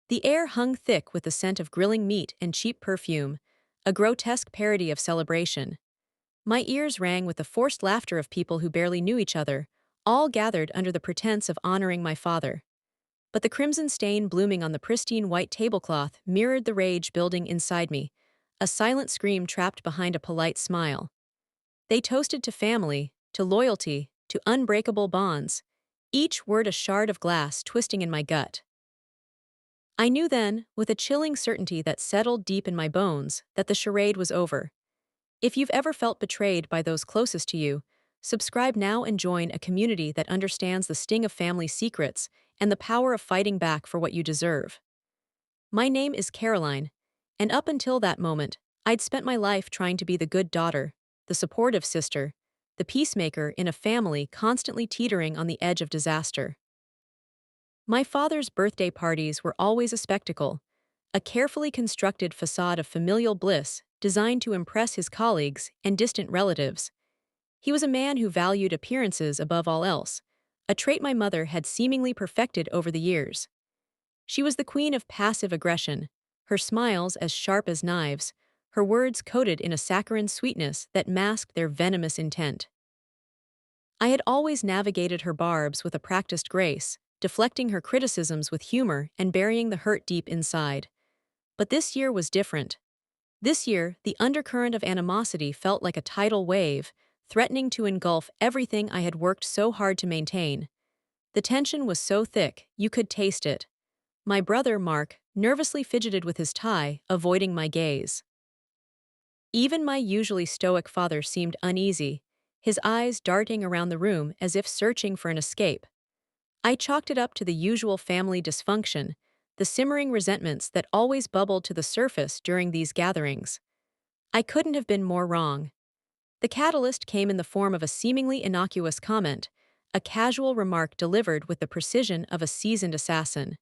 The air hung thick with the scent of grilling meat and cheap perfume, a grotesque parody of celebration. My ears rang with the forced laughter of people who barely knew each other, all gathered under the pretense of honoring my father. But the crimson stain blooming on the pristine white tablecloth mirrored the rage building inside me, a silent scream trapped behind a polite smile. They toasted to family, to loyalty, to unbreakable bonds, each word a shard of glass twisting in my gut. I knew then, with a chilling certainty that settled deep in my bones, that the charade was over. If you've ever felt betrayed by those closest to you, subscribe now and join a community that understands the sting of family secrets and the power of fighting back for what you deserve. My name is Caroline, and up until that moment, I'd spent my life trying to be the good daughter, the supportive sister, the peacemaker in a family constantly teetering on the edge of disaster. My father's birthday parties were always a spectacle, a carefully constructed facade of familial bliss designed to impress his colleagues and distant relatives. He was a man who valued appearances above all else, a trait my mother had seemingly perfected over the years. She was the queen of passive aggression, her smiles as sharp as knives, her words coated in a saccharine sweetness that masked their venomous intent. I had always navigated her barbs with a practiced grace, deflecting her criticisms with humor and burying the hurt deep inside. But this year was different. This year, the undercurrent of animosity felt like a tidal wave, threatening to engulf everything I had worked so hard to maintain. The tension was so thick, you could taste it. My brother, Mark, nervously fidgeted with his tie, avoiding my gaze. Even my usually stoic father seemed uneasy, his eyes darting around the room as if searching for an escape. I chalked it up to the usual family dysfunction, the simmering resentments that always bubbled to the surface during these gatherings. I couldn't have been more wrong. The catalyst came in the form of a seemingly innocuous comment, a casual remark delivered with the precision of a seasoned assassin.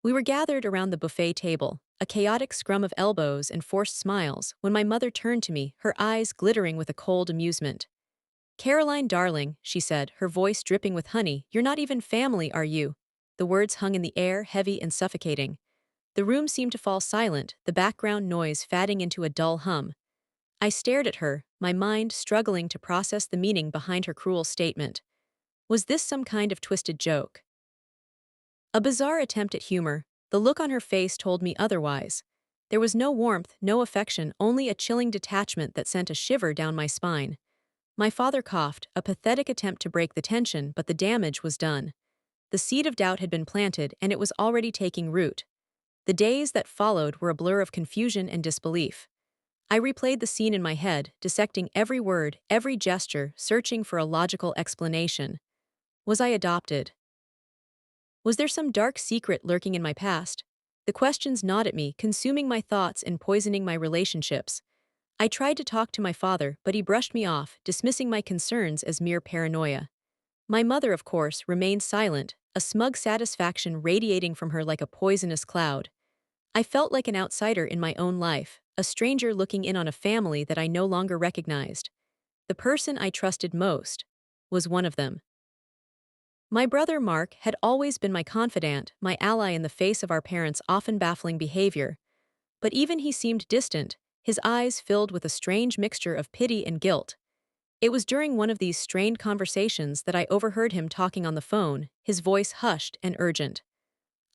We were gathered around the buffet table, a chaotic scrum of elbows and forced smiles, when my mother turned to me, her eyes glittering with a cold amusement. "Caroline, darling," she said, her voice dripping with honey, "you're not even family, are you?" The words hung in the air, heavy and suffocating. The room seemed to fall silent, the background noise fading into a dull hum. I stared at her, my mind struggling to process the meaning behind her cruel statement. Was this some kind of twisted joke? A bizarre attempt at humor, the look on her face told me otherwise. There was no warmth, no affection, only a chilling detachment that sent a shiver down my spine. My father coughed, a pathetic attempt to break the tension, but the damage was done. The seed of doubt had been planted, and it was already taking root. The days that followed were a blur of confusion and disbelief. I replayed the scene in my head, dissecting every word, every gesture, searching for a logical explanation. Was I adopted? Was there some dark secret lurking in my past? The questions gnawed at me, consuming my thoughts and poisoning my relationships. I tried to talk to my father, but he brushed me off, dismissing my concerns as mere paranoia. My mother, of course, remained silent, a smug satisfaction radiating from her like a poisonous cloud. I felt like an outsider in my own life, a stranger looking in on a family that I no longer recognized. The person I trusted most was one of them. My brother Mark had always been my confidant, my ally in the face of our parents' often baffling behavior. But even he seemed distant, his eyes filled with a strange mixture of pity and guilt. It was during one of these strained conversations that I overheard him talking on the phone, his voice hushed and urgent.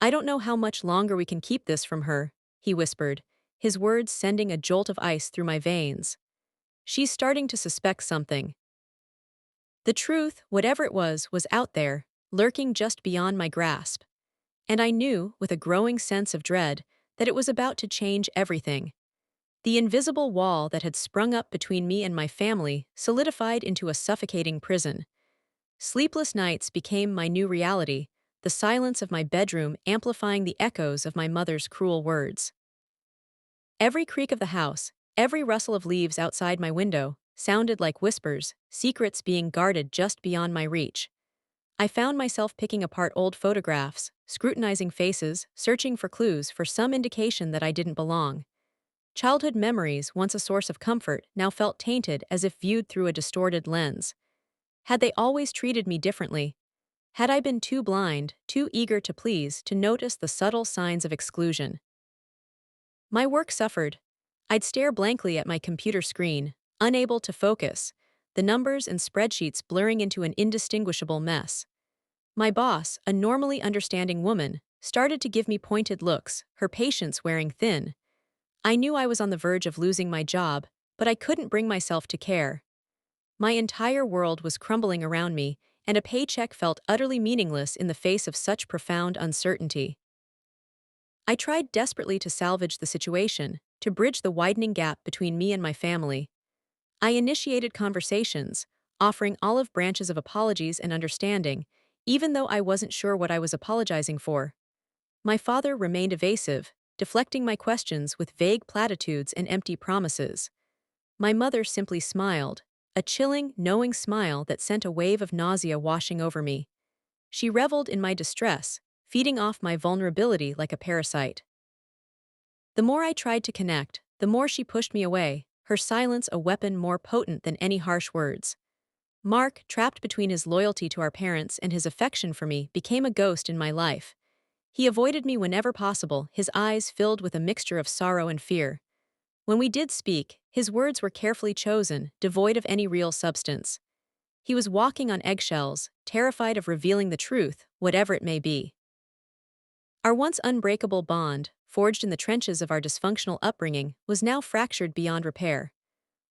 "I don't know how much longer we can keep this from her," he whispered, his words sending a jolt of ice through my veins. "She's starting to suspect something." The truth, whatever it was out there, lurking just beyond my grasp. And I knew, with a growing sense of dread, that it was about to change everything. The invisible wall that had sprung up between me and my family solidified into a suffocating prison. Sleepless nights became my new reality, the silence of my bedroom amplifying the echoes of my mother's cruel words. Every creak of the house, every rustle of leaves outside my window, sounded like whispers, secrets being guarded just beyond my reach. I found myself picking apart old photographs, scrutinizing faces, searching for clues for some indication that I didn't belong. Childhood memories, once a source of comfort, now felt tainted as if viewed through a distorted lens. Had they always treated me differently? Had I been too blind, too eager to please, to notice the subtle signs of exclusion? My work suffered. I'd stare blankly at my computer screen, unable to focus, the numbers and spreadsheets blurring into an indistinguishable mess. My boss, a normally understanding woman, started to give me pointed looks, her patience wearing thin. I knew I was on the verge of losing my job, but I couldn't bring myself to care. My entire world was crumbling around me, and a paycheck felt utterly meaningless in the face of such profound uncertainty. I tried desperately to salvage the situation, to bridge the widening gap between me and my family. I initiated conversations, offering olive branches of apologies and understanding, even though I wasn't sure what I was apologizing for. My father remained evasive, deflecting my questions with vague platitudes and empty promises. My mother simply smiled, a chilling, knowing smile that sent a wave of nausea washing over me. She reveled in my distress, feeding off my vulnerability like a parasite. The more I tried to connect, the more she pushed me away, her silence a weapon more potent than any harsh words. Mark, trapped between his loyalty to our parents and his affection for me, became a ghost in my life. He avoided me whenever possible, his eyes filled with a mixture of sorrow and fear. When we did speak, his words were carefully chosen, devoid of any real substance. He was walking on eggshells, terrified of revealing the truth, whatever it may be. Our once unbreakable bond, forged in the trenches of our dysfunctional upbringing, was now fractured beyond repair.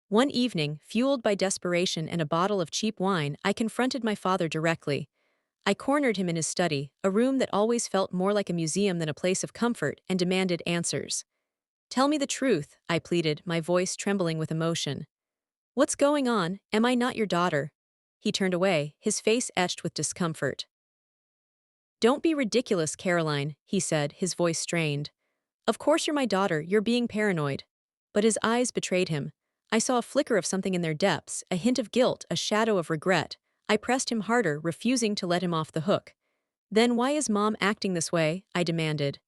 One evening, fueled by desperation and a bottle of cheap wine, I confronted my father directly. I cornered him in his study, a room that always felt more like a museum than a place of comfort, and demanded answers. "Tell me the truth," I pleaded, my voice trembling with emotion. "What's going on? Am I not your daughter?" He turned away, his face etched with discomfort. "Don't be ridiculous, Caroline," he said, his voice strained. "Of course you're my daughter, you're being paranoid." But his eyes betrayed him. I saw a flicker of something in their depths, a hint of guilt, a shadow of regret. I pressed him harder, refusing to let him off the hook. "Then why is Mom acting this way?" I demanded.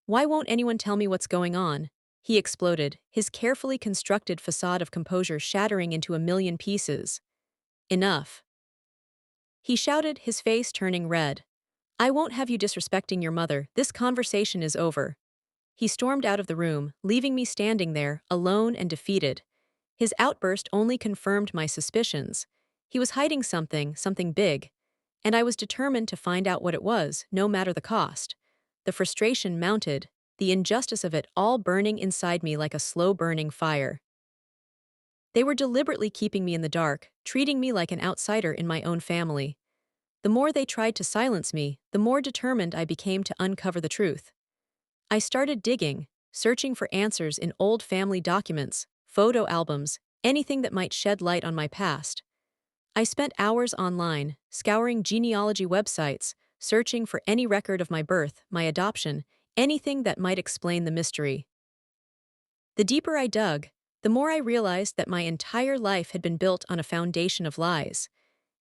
"Why won't anyone tell me what's going on?" He exploded, his carefully constructed facade of composure shattering into a million pieces. "Enough," he shouted, his face turning red. "I won't have you disrespecting your mother. This conversation is over." He stormed out of the room, leaving me standing there, alone and defeated. His outburst only confirmed my suspicions. He was hiding something, something big. And I was determined to find out what it was, no matter the cost. The frustration mounted, the injustice of it all burning inside me like a slow-burning fire. They were deliberately keeping me in the dark, treating me like an outsider in my own family. The more they tried to silence me, the more determined I became to uncover the truth. I started digging, searching for answers in old family documents, photo albums, anything that might shed light on my past. I spent hours online, scouring genealogy websites, searching for any record of my birth, my adoption, anything that might explain the mystery. The deeper I dug, the more I realized that my entire life had been built on a foundation of lies.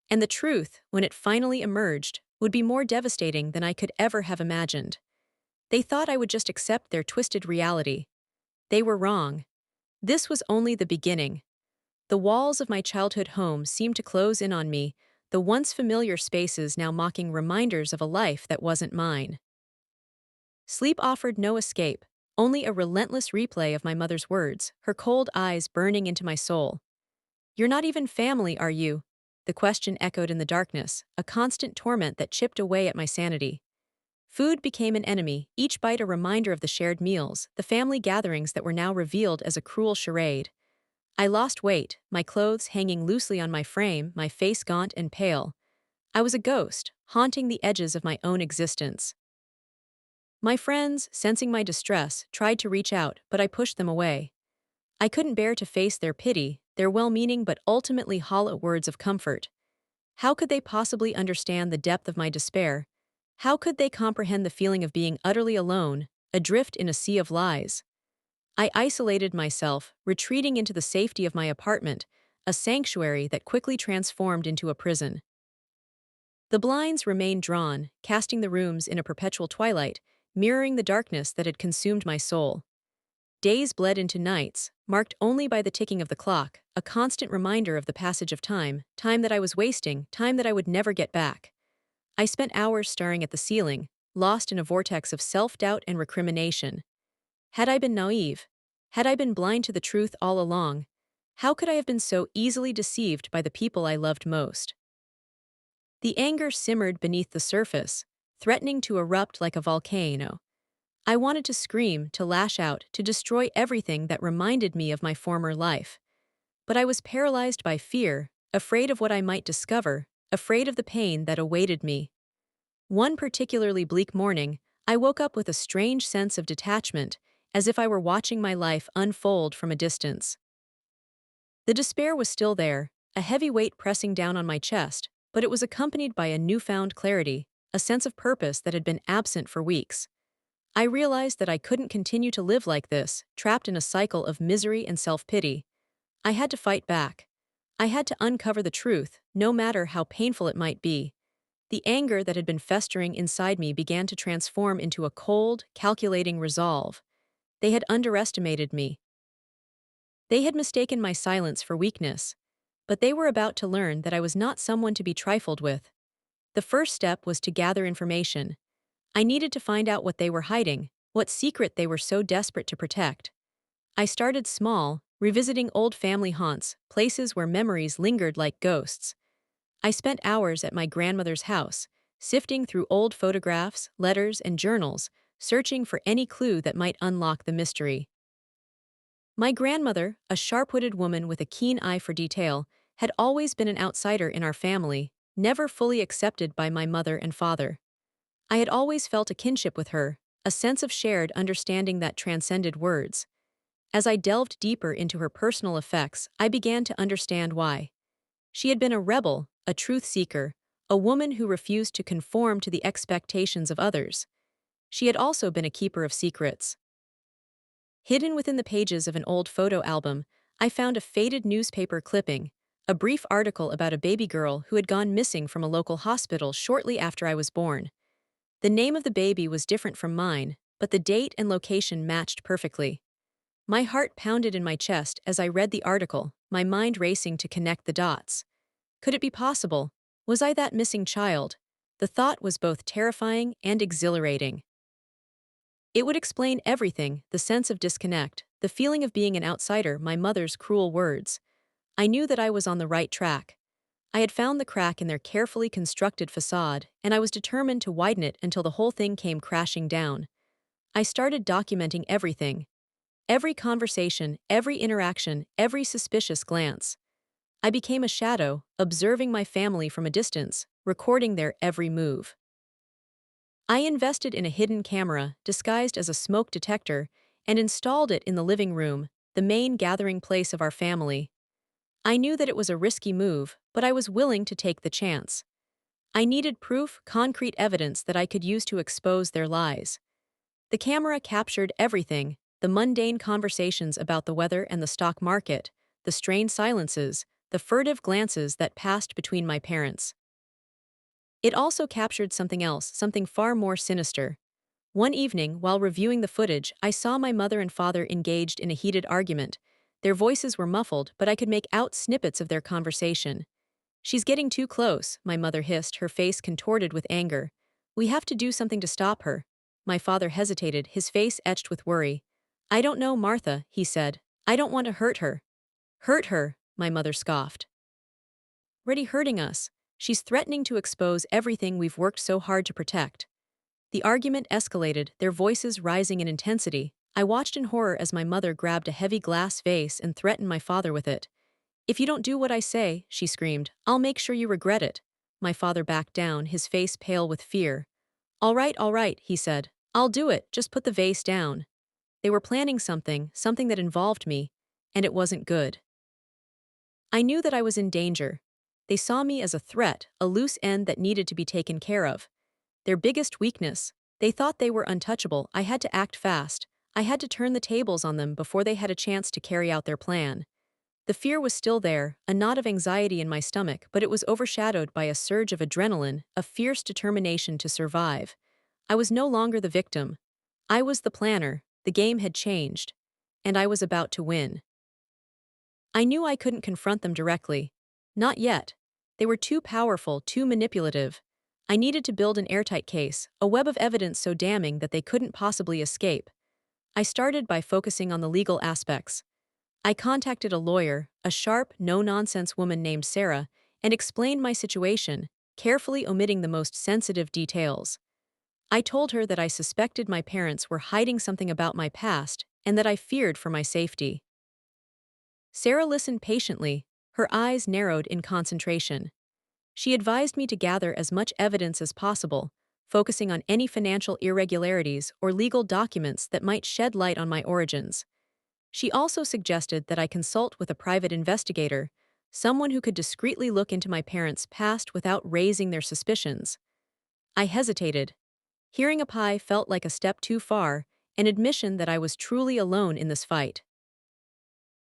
And the truth, when it finally emerged, would be more devastating than I could ever have imagined. They thought I would just accept their twisted reality. They were wrong. This was only the beginning. The walls of my childhood home seemed to close in on me, the once familiar spaces now mocking reminders of a life that wasn't mine. Sleep offered no escape, only a relentless replay of my mother's words, her cold eyes burning into my soul. "You're not even family, are you?" The question echoed in the darkness, a constant torment that chipped away at my sanity. Food became an enemy, each bite a reminder of the shared meals, the family gatherings that were now revealed as a cruel charade. I lost weight, my clothes hanging loosely on my frame, my face gaunt and pale. I was a ghost, haunting the edges of my own existence. My friends, sensing my distress, tried to reach out, but I pushed them away. I couldn't bear to face their pity, their well-meaning but ultimately hollow words of comfort. How could they possibly understand the depth of my despair? How could they comprehend the feeling of being utterly alone, adrift in a sea of lies? I isolated myself, retreating into the safety of my apartment, a sanctuary that quickly transformed into a prison. The blinds remained drawn, casting the rooms in a perpetual twilight, mirroring the darkness that had consumed my soul. Days bled into nights, marked only by the ticking of the clock, a constant reminder of the passage of time, time that I was wasting, time that I would never get back. I spent hours staring at the ceiling, lost in a vortex of self-doubt and recrimination. Had I been naive? Had I been blind to the truth all along? How could I have been so easily deceived by the people I loved most? The anger simmered beneath the surface, threatening to erupt like a volcano. I wanted to scream, to lash out, to destroy everything that reminded me of my former life. But I was paralyzed by fear, afraid of what I might discover, afraid of the pain that awaited me. One particularly bleak morning, I woke up with a strange sense of detachment, as if I were watching my life unfold from a distance. The despair was still there, a heavy weight pressing down on my chest, but it was accompanied by a newfound clarity, a sense of purpose that had been absent for weeks. I realized that I couldn't continue to live like this, trapped in a cycle of misery and self-pity. I had to fight back. I had to uncover the truth, no matter how painful it might be. The anger that had been festering inside me began to transform into a cold, calculating resolve. They had underestimated me. They had mistaken my silence for weakness. But they were about to learn that I was not someone to be trifled with. The first step was to gather information. I needed to find out what they were hiding, what secret they were so desperate to protect. I started small, revisiting old family haunts, places where memories lingered like ghosts. I spent hours at my grandmother's house, sifting through old photographs, letters, and journals, searching for any clue that might unlock the mystery. My grandmother, a sharp-witted woman with a keen eye for detail, had always been an outsider in our family, never fully accepted by my mother and father. I had always felt a kinship with her, a sense of shared understanding that transcended words. As I delved deeper into her personal effects, I began to understand why. She had been a rebel, a truth seeker, a woman who refused to conform to the expectations of others. She had also been a keeper of secrets. Hidden within the pages of an old photo album, I found a faded newspaper clipping, a brief article about a baby girl who had gone missing from a local hospital shortly after I was born. The name of the baby was different from mine, but the date and location matched perfectly. My heart pounded in my chest as I read the article, my mind racing to connect the dots. Could it be possible? Was I that missing child? The thought was both terrifying and exhilarating. It would explain everything, the sense of disconnect, the feeling of being an outsider, my mother's cruel words. I knew that I was on the right track. I had found the crack in their carefully constructed facade, and I was determined to widen it until the whole thing came crashing down. I started documenting everything. Every conversation, every interaction, every suspicious glance. I became a shadow, observing my family from a distance, recording their every move. I invested in a hidden camera, disguised as a smoke detector, and installed it in the living room, the main gathering place of our family. I knew that it was a risky move, but I was willing to take the chance. I needed proof, concrete evidence that I could use to expose their lies. The camera captured everything, the mundane conversations about the weather and the stock market, the strained silences, the furtive glances that passed between my parents. It also captured something else, something far more sinister. One evening, while reviewing the footage, I saw my mother and father engaged in a heated argument. Their voices were muffled, but I could make out snippets of their conversation. "She's getting too close," my mother hissed, her face contorted with anger. "We have to do something to stop her." My father hesitated, his face etched with worry. "I don't know, Martha," he said. "I don't want to hurt her." "Hurt her," my mother scoffed. "Already hurting us. She's threatening to expose everything we've worked so hard to protect." The argument escalated, their voices rising in intensity. I watched in horror as my mother grabbed a heavy glass vase and threatened my father with it. "If you don't do what I say," she screamed, "I'll make sure you regret it." My father backed down, his face pale with fear. All right," he said. "I'll do it, just put the vase down." They were planning something that involved me, and it wasn't good. I knew that I was in danger. They saw me as a threat, a loose end that needed to be taken care of. Their biggest weakness. They thought they were untouchable. I had to act fast. I had to turn the tables on them before they had a chance to carry out their plan. The fear was still there, a knot of anxiety in my stomach, but it was overshadowed by a surge of adrenaline, a fierce determination to survive. I was no longer the victim. I was the planner, the game had changed, and I was about to win. I knew I couldn't confront them directly. Not yet. They were too powerful, too manipulative. I needed to build an airtight case, a web of evidence so damning that they couldn't possibly escape. I started by focusing on the legal aspects. I contacted a lawyer, a sharp, no-nonsense woman named Sarah, and explained my situation, carefully omitting the most sensitive details. I told her that I suspected my parents were hiding something about my past and that I feared for my safety. Sarah listened patiently, her eyes narrowed in concentration. She advised me to gather as much evidence as possible, focusing on any financial irregularities or legal documents that might shed light on my origins. She also suggested that I consult with a private investigator, someone who could discreetly look into my parents' past without raising their suspicions. I hesitated. Hearing a pie felt like a step too far, an admission that I was truly alone in this fight.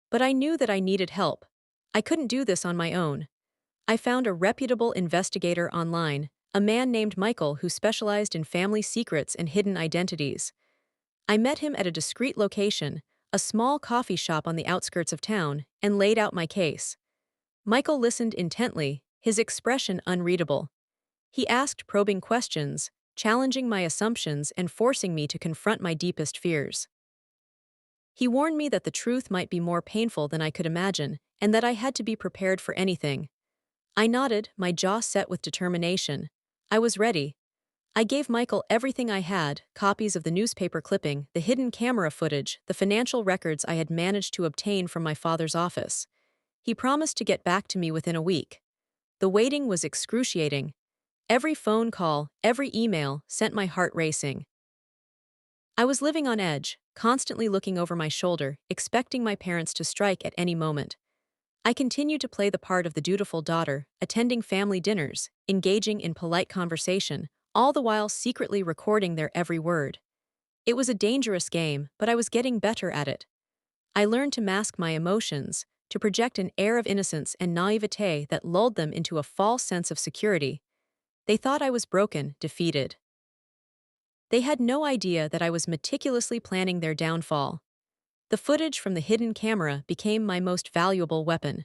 But I knew that I needed help. I couldn't do this on my own. I found a reputable investigator online, a man named Michael who specialized in family secrets and hidden identities. I met him at a discreet location, a small coffee shop on the outskirts of town, and laid out my case. Michael listened intently, his expression unreadable. He asked probing questions, challenging my assumptions and forcing me to confront my deepest fears. He warned me that the truth might be more painful than I could imagine, and that I had to be prepared for anything. I nodded, my jaw set with determination. I was ready. I gave Michael everything I had, copies of the newspaper clipping, the hidden camera footage, the financial records I had managed to obtain from my father's office. He promised to get back to me within a week. The waiting was excruciating. Every phone call, every email sent my heart racing. I was living on edge, constantly looking over my shoulder, expecting my parents to strike at any moment. I continued to play the part of the dutiful daughter, attending family dinners, engaging in polite conversation, all the while secretly recording their every word. It was a dangerous game, but I was getting better at it. I learned to mask my emotions, to project an air of innocence and naivete that lulled them into a false sense of security. They thought I was broken, defeated. They had no idea that I was meticulously planning their downfall. The footage from the hidden camera became my most valuable weapon.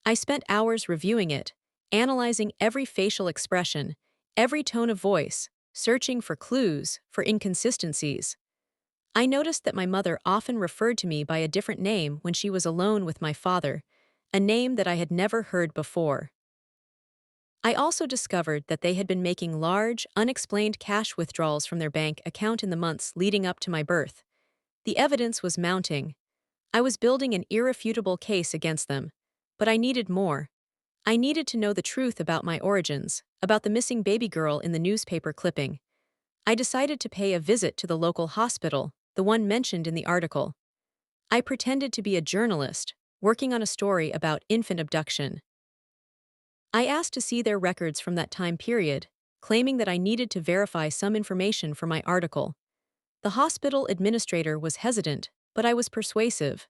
I spent hours reviewing it, analyzing every facial expression, every tone of voice, searching for clues, for inconsistencies. I noticed that my mother often referred to me by a different name when she was alone with my father, a name that I had never heard before. I also discovered that they had been making large, unexplained cash withdrawals from their bank account in the months leading up to my birth. The evidence was mounting. I was building an irrefutable case against them. But I needed more. I needed to know the truth about my origins, about the missing baby girl in the newspaper clipping. I decided to pay a visit to the local hospital, the one mentioned in the article. I pretended to be a journalist, working on a story about infant abduction. I asked to see their records from that time period, claiming that I needed to verify some information for my article. The hospital administrator was hesitant, but I was persuasive.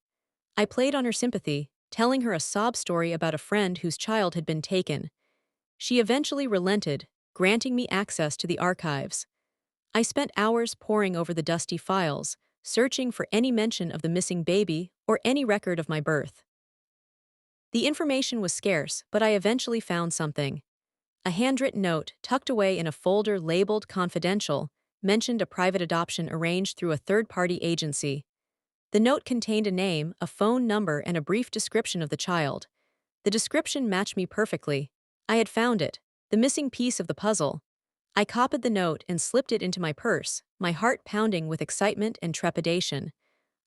I played on her sympathy, telling her a sob story about a friend whose child had been taken. She eventually relented, granting me access to the archives. I spent hours poring over the dusty files, searching for any mention of the missing baby or any record of my birth. The information was scarce, but I eventually found something. A handwritten note, tucked away in a folder labeled confidential, mentioned a private adoption arranged through a third-party agency. The note contained a name, a phone number, and a brief description of the child. The description matched me perfectly. I had found it, the missing piece of the puzzle. I copied the note and slipped it into my purse, my heart pounding with excitement and trepidation.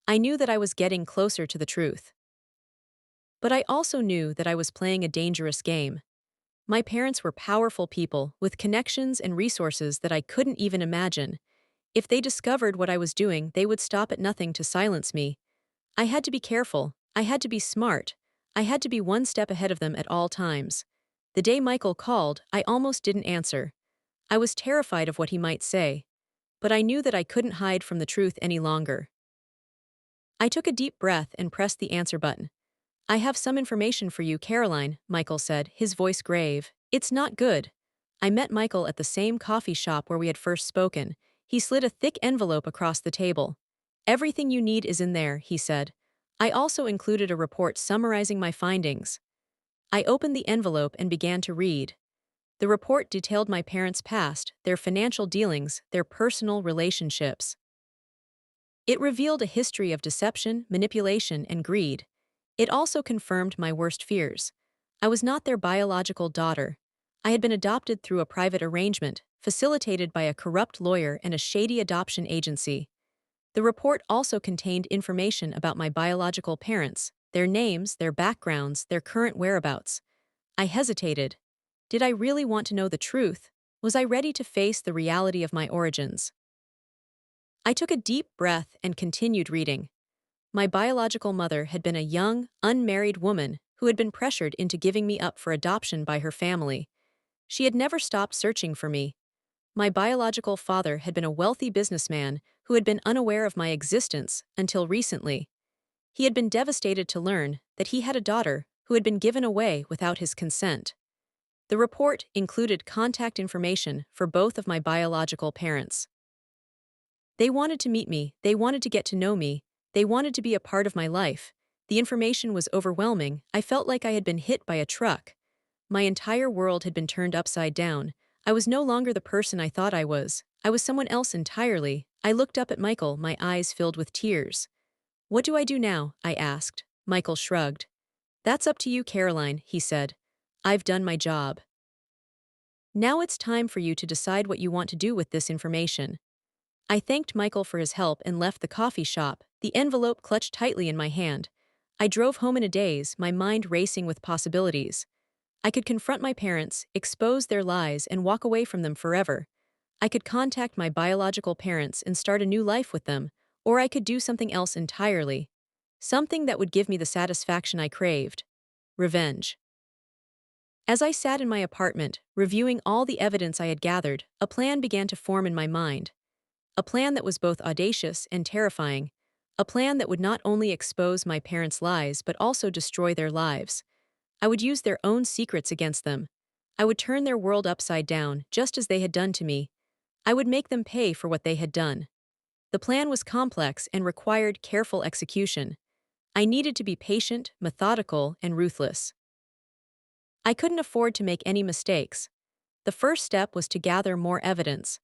I knew that I was getting closer to the truth. But I also knew that I was playing a dangerous game. My parents were powerful people with connections and resources that I couldn't even imagine. If they discovered what I was doing, they would stop at nothing to silence me. I had to be careful. I had to be smart. I had to be one step ahead of them at all times. The day Michael called, I almost didn't answer. I was terrified of what he might say. But I knew that I couldn't hide from the truth any longer. I took a deep breath and pressed the answer button. "I have some information for you, Caroline," Michael said, his voice grave. "It's not good." I met Michael at the same coffee shop where we had first spoken. He slid a thick envelope across the table. "Everything you need is in there," he said. I also included a report summarizing my findings. I opened the envelope and began to read. The report detailed my parents' past, their financial dealings, their personal relationships. It revealed a history of deception, manipulation, and greed. It also confirmed my worst fears. I was not their biological daughter. I had been adopted through a private arrangement, facilitated by a corrupt lawyer and a shady adoption agency. The report also contained information about my biological parents, their names, their backgrounds, their current whereabouts. I hesitated. Did I really want to know the truth? Was I ready to face the reality of my origins? I took a deep breath and continued reading. My biological mother had been a young, unmarried woman who had been pressured into giving me up for adoption by her family. She had never stopped searching for me. My biological father had been a wealthy businessman who had been unaware of my existence until recently. He had been devastated to learn that he had a daughter who had been given away without his consent. The report included contact information for both of my biological parents. They wanted to meet me, they wanted to get to know me, they wanted to be a part of my life. The information was overwhelming. I felt like I had been hit by a truck. My entire world had been turned upside down. I was no longer the person I thought I was. I was someone else entirely. I looked up at Michael, my eyes filled with tears. "What do I do now?" I asked. Michael shrugged. "That's up to you, Caroline," he said. "I've done my job. Now it's time for you to decide what you want to do with this information." I thanked Michael for his help and left the coffee shop, the envelope clutched tightly in my hand. I drove home in a daze, my mind racing with possibilities. I could confront my parents, expose their lies, and walk away from them forever. I could contact my biological parents and start a new life with them, or I could do something else entirely. Something that would give me the satisfaction I craved. Revenge. As I sat in my apartment, reviewing all the evidence I had gathered, a plan began to form in my mind. A plan that was both audacious and terrifying. A plan that would not only expose my parents' lies but also destroy their lives. I would use their own secrets against them. I would turn their world upside down, just as they had done to me. I would make them pay for what they had done. The plan was complex and required careful execution. I needed to be patient, methodical, and ruthless. I couldn't afford to make any mistakes. The first step was to gather more evidence.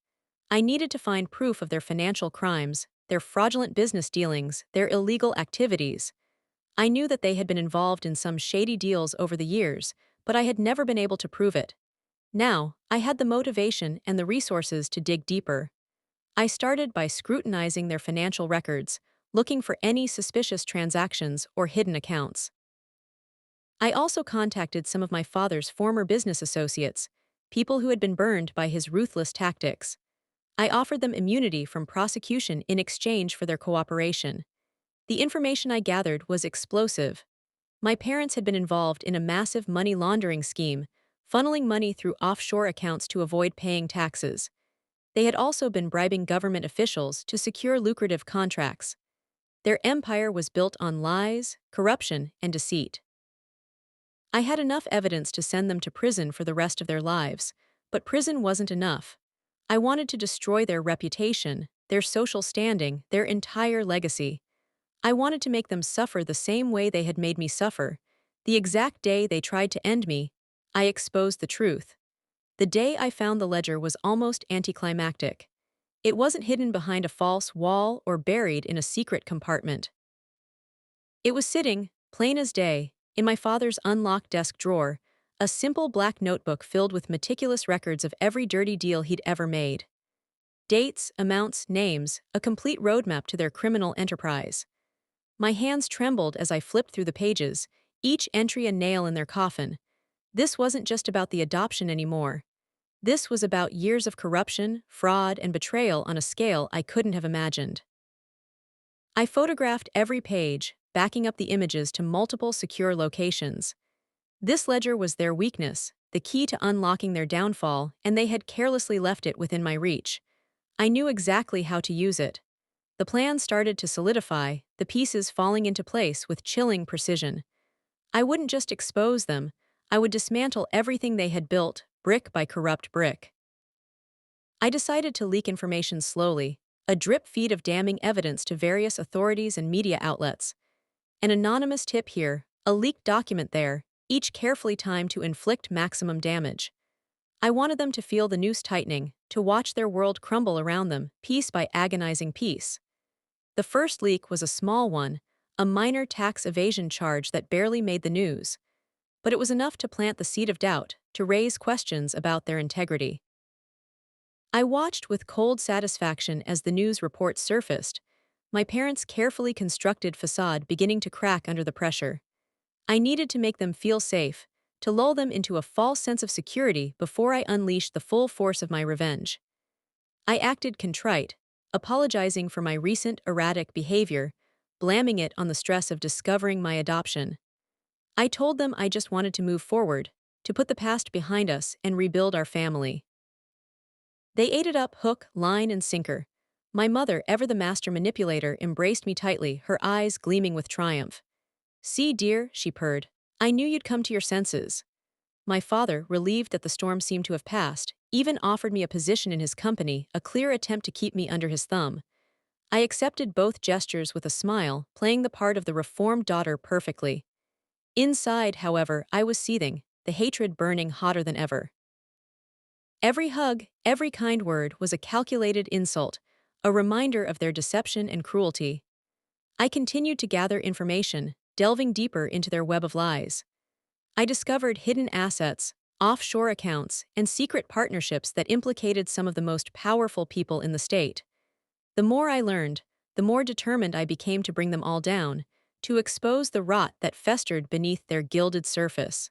I needed to find proof of their financial crimes, their fraudulent business dealings, their illegal activities. I knew that they had been involved in some shady deals over the years, but I had never been able to prove it. Now, I had the motivation and the resources to dig deeper. I started by scrutinizing their financial records, looking for any suspicious transactions or hidden accounts. I also contacted some of my father's former business associates, people who had been burned by his ruthless tactics. I offered them immunity from prosecution in exchange for their cooperation. The information I gathered was explosive. My parents had been involved in a massive money laundering scheme, funneling money through offshore accounts to avoid paying taxes. They had also been bribing government officials to secure lucrative contracts. Their empire was built on lies, corruption, and deceit. I had enough evidence to send them to prison for the rest of their lives, but prison wasn't enough. I wanted to destroy their reputation, their social standing, their entire legacy. I wanted to make them suffer the same way they had made me suffer. The exact day they tried to end me, I exposed the truth. The day I found the ledger was almost anticlimactic. It wasn't hidden behind a false wall or buried in a secret compartment. It was sitting, plain as day, in my father's unlocked desk drawer, a simple black notebook filled with meticulous records of every dirty deal he'd ever made. Dates, amounts, names, a complete roadmap to their criminal enterprise. My hands trembled as I flipped through the pages, each entry a nail in their coffin. This wasn't just about the adoption anymore. This was about years of corruption, fraud, and betrayal on a scale I couldn't have imagined. I photographed every page, backing up the images to multiple secure locations. This ledger was their weakness, the key to unlocking their downfall, and they had carelessly left it within my reach. I knew exactly how to use it. The plan started to solidify, the pieces falling into place with chilling precision. I wouldn't just expose them, I would dismantle everything they had built, brick by corrupt brick. I decided to leak information slowly, a drip feed of damning evidence to various authorities and media outlets. An anonymous tip here, a leaked document there, each carefully timed to inflict maximum damage. I wanted them to feel the noose tightening, to watch their world crumble around them, piece by agonizing piece. The first leak was a small one, a minor tax evasion charge that barely made the news. But it was enough to plant the seed of doubt, to raise questions about their integrity. I watched with cold satisfaction as the news reports surfaced, my parents' carefully constructed facade beginning to crack under the pressure. I needed to make them feel safe, to lull them into a false sense of security before I unleashed the full force of my revenge. I acted contrite, apologizing for my recent erratic behavior, blaming it on the stress of discovering my adoption. I told them I just wanted to move forward, to put the past behind us and rebuild our family. They ate it up hook, line, and sinker. My mother, ever the master manipulator, embraced me tightly, her eyes gleaming with triumph. "See, dear," she purred, "I knew you'd come to your senses." My father, relieved that the storm seemed to have passed, even offered me a position in his company, a clear attempt to keep me under his thumb. I accepted both gestures with a smile, playing the part of the reformed daughter perfectly. Inside, however, I was seething, the hatred burning hotter than ever. Every hug, every kind word was a calculated insult, a reminder of their deception and cruelty. I continued to gather information, delving deeper into their web of lies. I discovered hidden assets, offshore accounts, and secret partnerships that implicated some of the most powerful people in the state. The more I learned, the more determined I became to bring them all down, to expose the rot that festered beneath their gilded surface.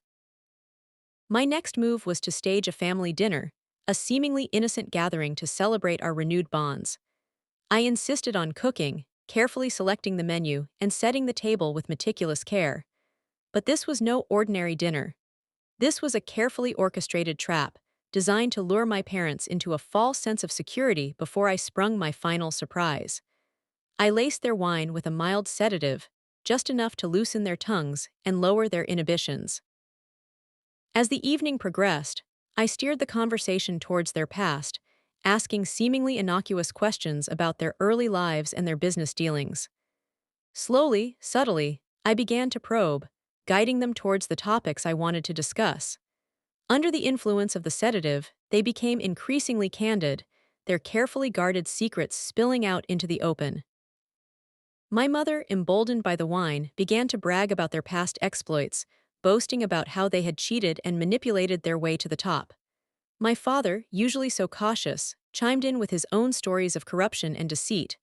My next move was to stage a family dinner, a seemingly innocent gathering to celebrate our renewed bonds. I insisted on cooking, carefully selecting the menu, and setting the table with meticulous care. But this was no ordinary dinner. This was a carefully orchestrated trap, designed to lure my parents into a false sense of security before I sprung my final surprise. I laced their wine with a mild sedative, just enough to loosen their tongues and lower their inhibitions. As the evening progressed, I steered the conversation towards their past, asking seemingly innocuous questions about their early lives and their business dealings. Slowly, subtly, I began to probe, guiding them towards the topics I wanted to discuss. Under the influence of the sedative, they became increasingly candid, their carefully guarded secrets spilling out into the open. My mother, emboldened by the wine, began to brag about their past exploits, boasting about how they had cheated and manipulated their way to the top. My father, usually so cautious, chimed in with his own stories of corruption and deceit.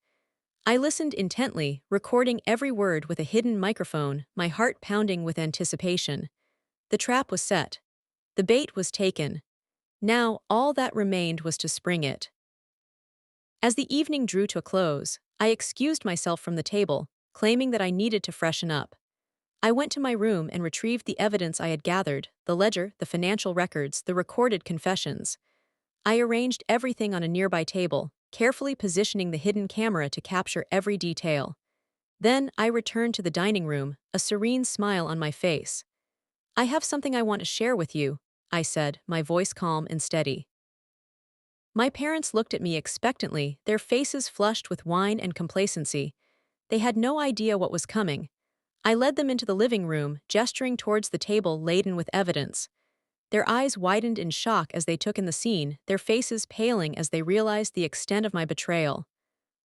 I listened intently, recording every word with a hidden microphone, my heart pounding with anticipation. The trap was set. The bait was taken. Now, all that remained was to spring it. As the evening drew to a close, I excused myself from the table, claiming that I needed to freshen up. I went to my room and retrieved the evidence I had gathered, the ledger, the financial records, the recorded confessions. I arranged everything on a nearby table, carefully positioning the hidden camera to capture every detail. Then I returned to the dining room, a serene smile on my face. "I have something I want to share with you," I said, my voice calm and steady. My parents looked at me expectantly, their faces flushed with wine and complacency. They had no idea what was coming. I led them into the living room, gesturing towards the table laden with evidence. Their eyes widened in shock as they took in the scene, their faces paling as they realized the extent of my betrayal.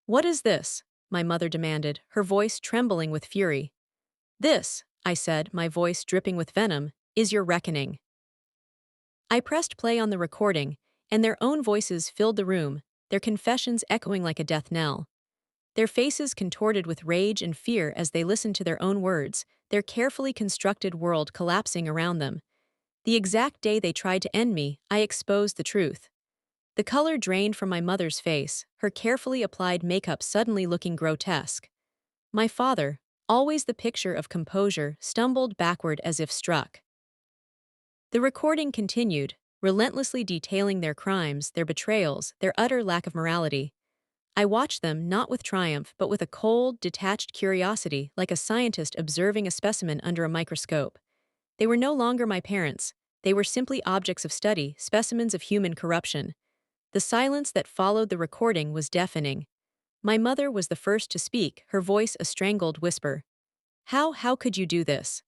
"What is this?" my mother demanded, her voice trembling with fury. "This," I said, my voice dripping with venom, "is your reckoning." I pressed play on the recording, and their own voices filled the room, their confessions echoing like a death knell. Their faces contorted with rage and fear as they listened to their own words, their carefully constructed world collapsing around them. The exact day they tried to end me, I exposed the truth. The color drained from my mother's face, her carefully applied makeup suddenly looking grotesque. My father, always the picture of composure, stumbled backward as if struck. The recording continued, relentlessly detailing their crimes, their betrayals, their utter lack of morality. I watched them not with triumph but with a cold, detached curiosity, like a scientist observing a specimen under a microscope. They were no longer my parents. They were simply objects of study, specimens of human corruption. The silence that followed the recording was deafening. My mother was the first to speak, her voice a strangled whisper. How could you do this?"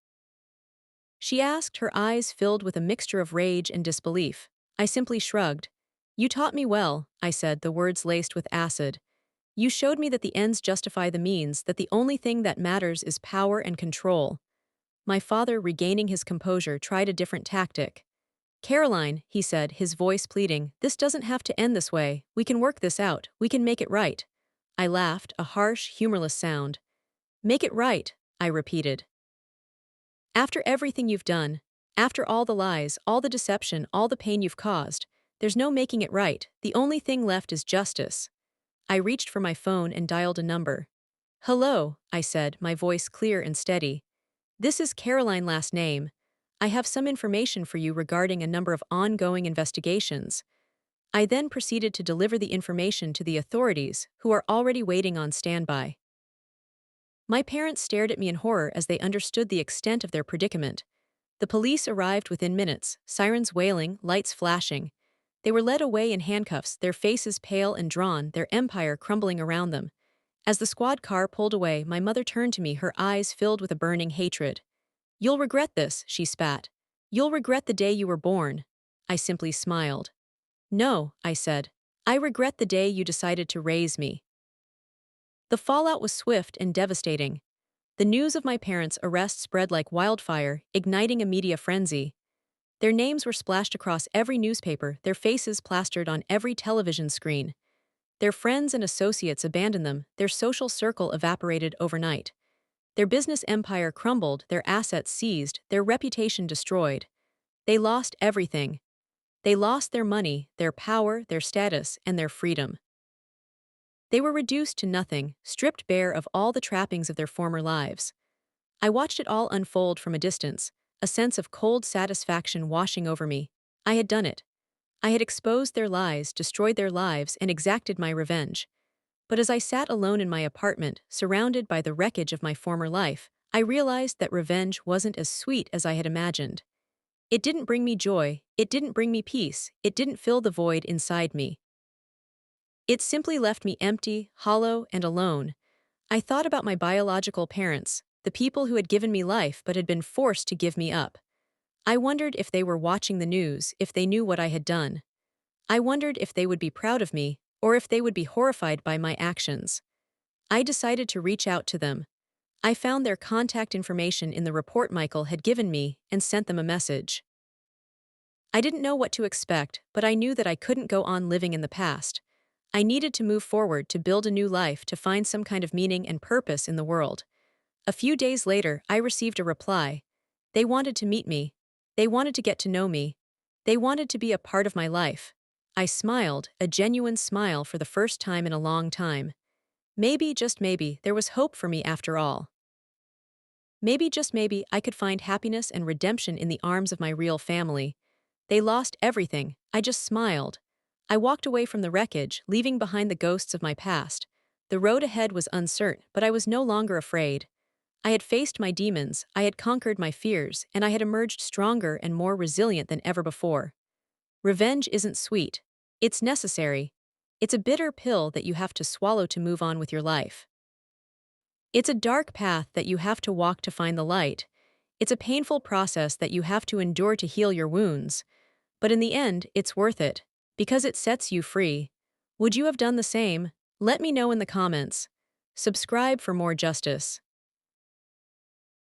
she asked, her eyes filled with a mixture of rage and disbelief. I simply shrugged. You taught me well, I said, the words laced with acid. You showed me that the ends justify the means, that the only thing that matters is power and control. My father, regaining his composure, tried a different tactic. Caroline, he said, his voice pleading, this doesn't have to end this way. We can work this out. We can make it right. I laughed, a harsh, humorless sound. Make it right, I repeated. After everything you've done, after all the lies, all the deception, all the pain you've caused, there's no making it right. The only thing left is justice. I reached for my phone and dialed a number. Hello, I said, my voice clear and steady. This is Caroline, last name. I have some information for you regarding a number of ongoing investigations. I then proceeded to deliver the information to the authorities, who are already waiting on standby. My parents stared at me in horror as they understood the extent of their predicament. The police arrived within minutes, sirens wailing, lights flashing. They were led away in handcuffs, their faces pale and drawn, their empire crumbling around them. As the squad car pulled away, my mother turned to me, her eyes filled with a burning hatred. You'll regret this, she spat. You'll regret the day you were born. I simply smiled. No, I said. I regret the day you decided to raise me. The fallout was swift and devastating. The news of my parents' arrest spread like wildfire, igniting a media frenzy. Their names were splashed across every newspaper, their faces plastered on every television screen. Their friends and associates abandoned them, their social circle evaporated overnight. Their business empire crumbled, their assets seized, their reputation destroyed. They lost everything. They lost their money, their power, their status, and their freedom. They were reduced to nothing, stripped bare of all the trappings of their former lives. I watched it all unfold from a distance, a sense of cold satisfaction washing over me. I had done it. I had exposed their lies, destroyed their lives, and exacted my revenge. But as I sat alone in my apartment, surrounded by the wreckage of my former life, I realized that revenge wasn't as sweet as I had imagined. It didn't bring me joy, it didn't bring me peace, it didn't fill the void inside me. It simply left me empty, hollow, and alone. I thought about my biological parents, the people who had given me life but had been forced to give me up. I wondered if they were watching the news, if they knew what I had done. I wondered if they would be proud of me, or if they would be horrified by my actions. I decided to reach out to them. I found their contact information in the report Michael had given me and sent them a message. I didn't know what to expect, but I knew that I couldn't go on living in the past. I needed to move forward, to build a new life, to find some kind of meaning and purpose in the world. A few days later, I received a reply. They wanted to meet me. They wanted to get to know me. They wanted to be a part of my life. I smiled, a genuine smile for the first time in a long time. Maybe, just maybe, there was hope for me after all. Maybe, just maybe, I could find happiness and redemption in the arms of my real family. They lost everything. I just smiled. I walked away from the wreckage, leaving behind the ghosts of my past. The road ahead was uncertain, but I was no longer afraid. I had faced my demons, I had conquered my fears, and I had emerged stronger and more resilient than ever before. Revenge isn't sweet. It's necessary. It's a bitter pill that you have to swallow to move on with your life. It's a dark path that you have to walk to find the light. It's a painful process that you have to endure to heal your wounds. But in the end, it's worth it, because it sets you free. Would you have done the same? Let me know in the comments. Subscribe for more justice.